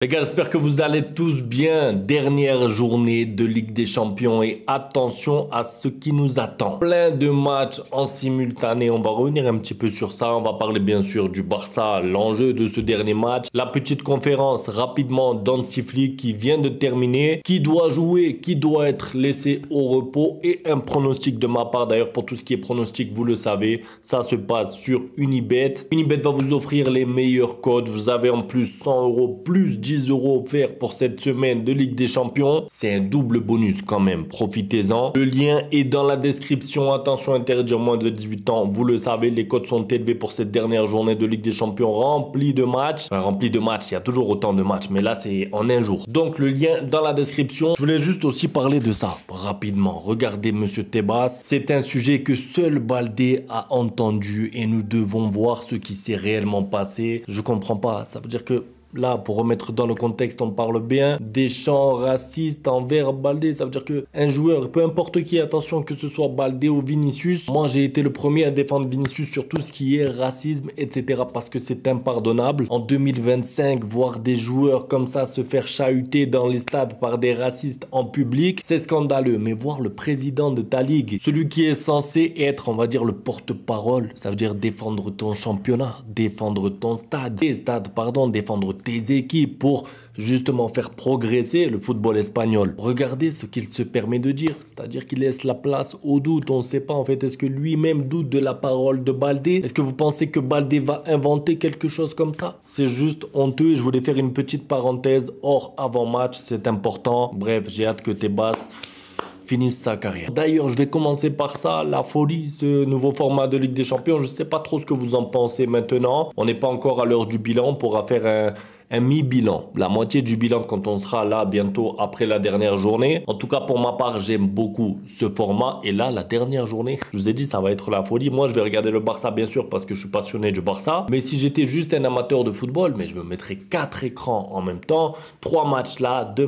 Les gars, j'espère que vous allez tous bien. Dernière journée de Ligue des Champions et attention à ce qui nous attend. Plein de matchs en simultané. On va revenir un petit peu sur ça. On va parler bien sûr du Barça, l'enjeu de ce dernier match. La petite conférence rapidement d'Hansi Flick qui vient de terminer. Qui doit jouer, qui doit être laissé au repos et un pronostic de ma part. D'ailleurs, pour tout ce qui est pronostic, vous le savez, ça se passe sur Unibet. Unibet va vous offrir les meilleurs codes. Vous avez en plus 100 € plus 10 € offerts pour cette semaine de Ligue des Champions. C'est un double bonus quand même, profitez-en. Le lien est dans la description. Attention, interdit aux moins de 18 ans. Vous le savez, les codes sont élevés pour cette dernière journée de Ligue des Champions remplie de matchs. Enfin, remplie de matchs, il y a toujours autant de matchs, mais là c'est en un jour. Donc le lien dans la description. Je voulais juste aussi parler de ça rapidement. Regardez Monsieur Tebas, c'est un sujet que seul Baldé a entendu et nous devons voir ce qui s'est réellement passé. Je comprends pas, ça veut dire que là, pour remettre dans le contexte, on parle bien des chants racistes envers Baldé. Ça veut dire qu'un joueur, peu importe qui, attention, que ce soit Baldé ou Vinicius, moi j'ai été le premier à défendre Vinicius sur tout ce qui est racisme, etc. parce que c'est impardonnable. En 2025, voir des joueurs comme ça se faire chahuter dans les stades par des racistes en public, c'est scandaleux. Mais voir le président de ta ligue, celui qui est censé être, on va dire, le porte-parole, ça veut dire défendre ton championnat, défendre ton stade, défendre tes équipes pour justement faire progresser le football espagnol. Regardez ce qu'il se permet de dire, c'est-à-dire qu'il laisse la place au doute. On ne sait pas en fait, est-ce que lui-même doute de la parole de Baldé? Est-ce que vous pensez que Baldé va inventer quelque chose comme ça? C'est juste honteux et je voulais faire une petite parenthèse hors avant-match, c'est important. Bref, j'ai hâte que Tebas finisse sa carrière. D'ailleurs, je vais commencer par ça, la folie, ce nouveau format de Ligue des Champions. Je sais pas trop ce que vous en pensez maintenant. On n'est pas encore à l'heure du bilan. On pourra faire un mi-bilan, la moitié du bilan quand on sera là bientôt après la dernière journée. En tout cas, pour ma part, j'aime beaucoup ce format. Et là, la dernière journée, je vous ai dit, ça va être la folie. Moi, je vais regarder le Barça, bien sûr, parce que je suis passionné du Barça. Mais si j'étais juste un amateur de football, mais je me mettrais 4 écrans en même temps, 3 matchs là, 2...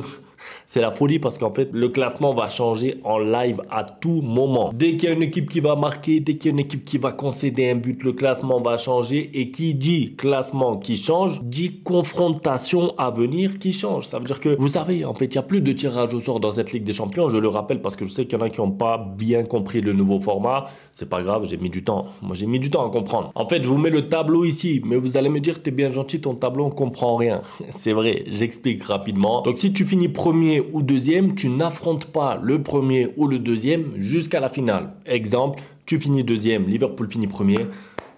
C'est la folie parce qu'en fait, le classement va changer en live à tout moment. Dès qu'il y a une équipe qui va marquer, dès qu'il y a une équipe qui va concéder un but, le classement va changer. Et qui dit classement qui change, dit confrontation à venir qui change. Ça veut dire que, vous savez, en fait, il n'y a plus de tirage au sort dans cette Ligue des Champions. Je le rappelle parce que je sais qu'il y en a qui n'ont pas bien compris le nouveau format. C'est pas grave, j'ai mis du temps. Moi, j'ai mis du temps à comprendre. En fait, je vous mets le tableau ici. Mais vous allez me dire, t'es bien gentil, ton tableau, on comprend rien. C'est vrai, j'explique rapidement. Donc, si tu finis premier ou deuxième, tu n'affrontes pas le premier ou le deuxième jusqu'à la finale. Exemple, tu finis deuxième, Liverpool finit premier.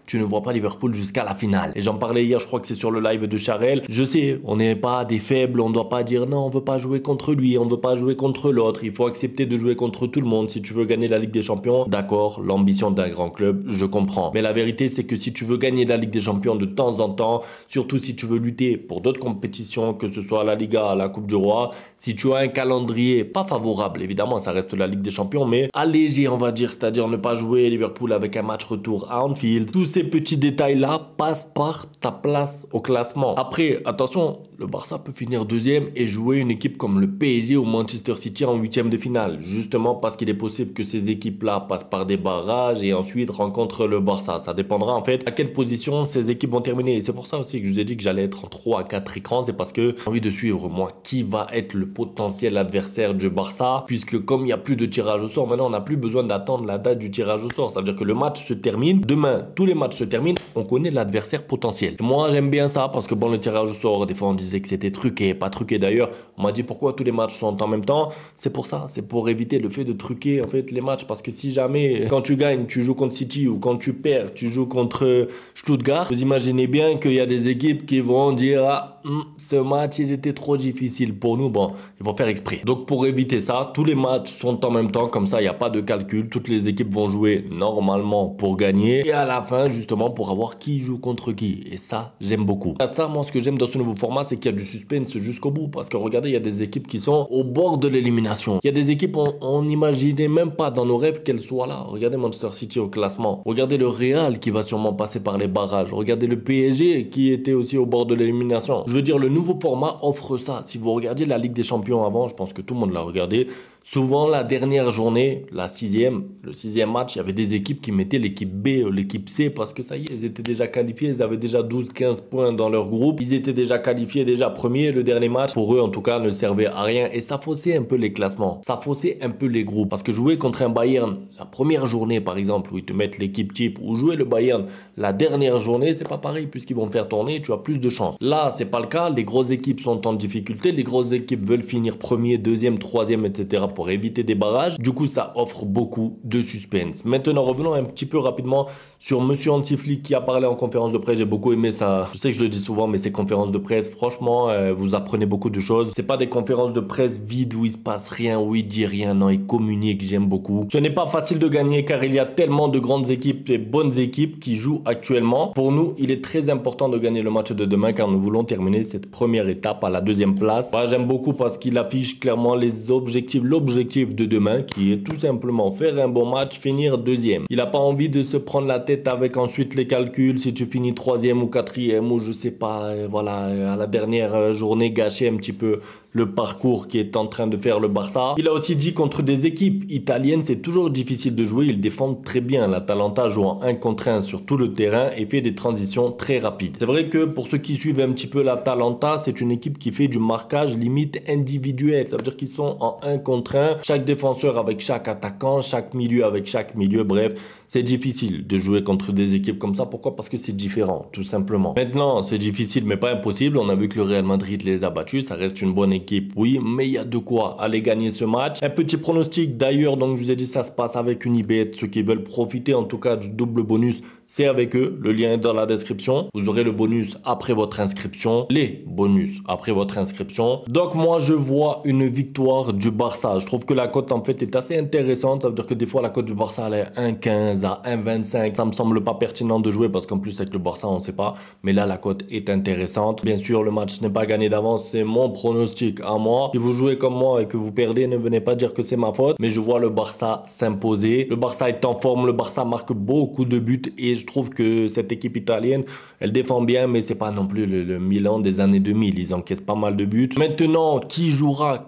Tu ne vois pas Liverpool jusqu'à la finale. Et j'en parlais hier, je crois que c'est sur le live de Charel. Je sais, on n'est pas des faibles, on ne doit pas dire non, on veut pas jouer contre lui, on veut pas jouer contre l'autre. Il faut accepter de jouer contre tout le monde. Si tu veux gagner la Ligue des Champions, d'accord, l'ambition d'un grand club, je comprends. Mais la vérité, c'est que si tu veux gagner la Ligue des Champions de temps en temps, surtout si tu veux lutter pour d'autres compétitions, que ce soit la Liga, la Coupe du Roi, si tu as un calendrier pas favorable, évidemment, ça reste la Ligue des Champions, mais allégé, on va dire, c'est-à-dire ne pas jouer Liverpool avec un match retour à Anfield. Ces petits détails-là passent par ta place au classement. Après, attention, le Barça peut finir deuxième et jouer une équipe comme le PSG ou Manchester City en huitième de finale. Justement parce qu'il est possible que ces équipes-là passent par des barrages et ensuite rencontrent le Barça. Ça dépendra en fait à quelle position ces équipes vont terminer. Et c'est pour ça aussi que je vous ai dit que j'allais être en 3 à 4 écrans. C'est parce que j'ai envie de suivre, moi, qui va être le potentiel adversaire du Barça. Puisque comme il n'y a plus de tirage au sort, maintenant on n'a plus besoin d'attendre la date du tirage au sort. Ça veut dire que le match se termine. Demain, tous les matchs se terminent. On connaît l'adversaire potentiel. Et moi, j'aime bien ça parce que bon, le tirage au sort, des fois, on disait que c'était truqué, pas truqué d'ailleurs. On m'a dit pourquoi tous les matchs sont en même temps. C'est pour ça, c'est pour éviter le fait de truquer en fait les matchs parce que si jamais quand tu gagnes, tu joues contre City ou quand tu perds, tu joues contre Stuttgart, vous imaginez bien qu'il y a des équipes qui vont dire ah, ce match il était trop difficile pour nous. Bon, ils vont faire exprès. Donc pour éviter ça, tous les matchs sont en même temps comme ça, il n'y a pas de calcul. Toutes les équipes vont jouer normalement pour gagner et à la fin justement pour avoir qui joue contre qui. Et ça, j'aime beaucoup. Ça, moi, ce que j'aime dans ce nouveau format, c'est qu'il y a du suspense jusqu'au bout. Parce que regardez, il y a des équipes qui sont au bord de l'élimination. Il y a des équipes, on n'imaginait même pas dans nos rêves qu'elles soient là. Regardez Manchester City au classement. Regardez le Real qui va sûrement passer par les barrages. Regardez le PSG qui était aussi au bord de l'élimination. Je veux dire, le nouveau format offre ça. Si vous regardiez la Ligue des Champions avant, je pense que tout le monde l'a regardé. Souvent, la dernière journée, le sixième match, il y avait des équipes qui mettaient l'équipe B ou l'équipe C parce que ça y est, ils étaient déjà qualifiés, ils avaient déjà 12-15 points dans leur groupe, ils étaient déjà qualifiés, déjà premiers. Le dernier match, pour eux en tout cas, ne servait à rien et ça faussait un peu les classements, ça faussait un peu les groupes parce que jouer contre un Bayern, la première journée par exemple, où ils te mettent l'équipe type, ou jouer le Bayern la dernière journée, c'est pas pareil puisqu'ils vont faire tourner, tu as plus de chance. Là, c'est pas le cas, les grosses équipes sont en difficulté, les grosses équipes veulent finir premier, deuxième, troisième, etc. pour éviter des barrages. Du coup, ça offre beaucoup de suspense. Maintenant, revenons un petit peu rapidement sur Monsieur Hansi Flick qui a parlé en conférence de presse. J'ai beaucoup aimé ça. Je sais que je le dis souvent, mais ces conférences de presse, franchement, vous apprenez beaucoup de choses. C'est pas des conférences de presse vides où il se passe rien, où il dit rien. Non, il communique, j'aime beaucoup. Ce n'est pas facile de gagner car il y a tellement de grandes équipes et bonnes équipes qui jouent actuellement. Pour nous, il est très important de gagner le match de demain car nous voulons terminer cette première étape à la deuxième place. Moi, j'aime beaucoup parce qu'il affiche clairement les objectifs, l'objectif de demain qui est tout simplement faire un bon match, finir deuxième. Il n'a pas envie de se prendre la tête avec ensuite les calculs si tu finis troisième ou quatrième ou je sais pas, voilà, à la dernière journée gâcher un petit peu le parcours qui est en train de faire le Barça. Il a aussi dit contre des équipes italiennes, c'est toujours difficile de jouer. Ils défendent très bien. L'Atalanta joue en 1 contre 1 sur tout le terrain et fait des transitions très rapides. C'est vrai que pour ceux qui suivent un petit peu l'Atalanta, c'est une équipe qui fait du marquage limite individuel. Ça veut dire qu'ils sont en 1 contre 1. Chaque défenseur avec chaque attaquant, chaque milieu avec chaque milieu. Bref, c'est difficile de jouer contre des équipes comme ça. Pourquoi? Parce que c'est différent, tout simplement. Maintenant, c'est difficile mais pas impossible. On a vu que le Real Madrid les a battus. Ça reste une bonne équipe. Oui, mais il y a de quoi aller gagner ce match. Un petit pronostic d'ailleurs, donc je vous ai dit ça se passe avec Unibet. Ceux qui veulent profiter en tout cas du double bonus, c'est avec eux. Le lien est dans la description. Vous aurez le bonus après votre inscription. Les bonus après votre inscription. Donc moi je vois une victoire du Barça. Je trouve que la cote en fait est assez intéressante. Ça veut dire que des fois la cote du Barça elle est 1,15 à 1,25. Ça me semble pas pertinent de jouer parce qu'en plus avec le Barça on sait pas. Mais là la cote est intéressante. Bien sûr le match n'est pas gagné d'avance. C'est mon pronostic à moi. Si vous jouez comme moi et que vous perdez, ne venez pas dire que c'est ma faute. Mais je vois le Barça s'imposer. Le Barça est en forme. Le Barça marque beaucoup de buts et je trouve que cette équipe italienne, elle défend bien, mais c'est pas non plus le Milan des années 2000. Ils encaissent pas mal de buts. Maintenant, qui jouera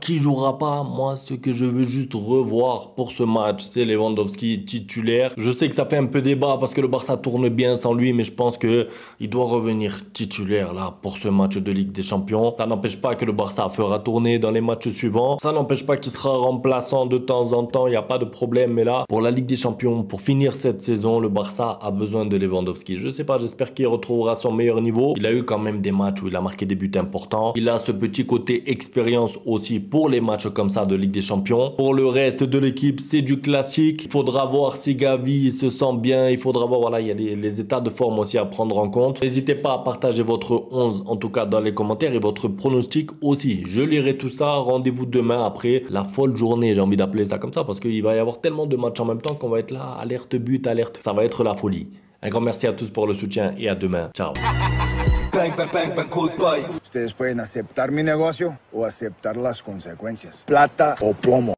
pas? Moi, ce que je veux juste revoir pour ce match, c'est Lewandowski titulaire. Je sais que ça fait un peu débat parce que le Barça tourne bien sans lui, mais je pense que il doit revenir titulaire là pour ce match de Ligue des Champions. Ça n'empêche pas que le Barça fera tourner dans les matchs suivants. Ça n'empêche pas qu'il sera remplaçant de temps en temps. Il n'y a pas de problème. Mais là, pour la Ligue des Champions, pour finir cette saison, le Barça a besoin de Lewandowski. Je sais pas, j'espère qu'il retrouvera son meilleur niveau. Il a eu quand même des matchs où il a marqué des buts importants. Il a ce petit côté expérience aussi pour les matchs comme ça de Ligue des Champions. Pour le reste de l'équipe, c'est du classique. Il faudra voir si Gavi se sent bien. Il faudra voir, voilà, il y a les états de forme aussi à prendre en compte. N'hésitez pas à partager votre 11 en tout cas dans les commentaires et votre pronostic aussi. Je lirai tout ça. Rendez-vous demain après la folle journée. J'ai envie d'appeler ça comme ça parce qu'il va y avoir tellement de matchs en même temps qu'on va être là, alerte but, alerte. Ça va être la folie. Un grand merci à tous pour le soutien et à demain. Ciao. Ustedes pueden aceptar mi negocio o aceptar las consecuencias. Plata o plomo.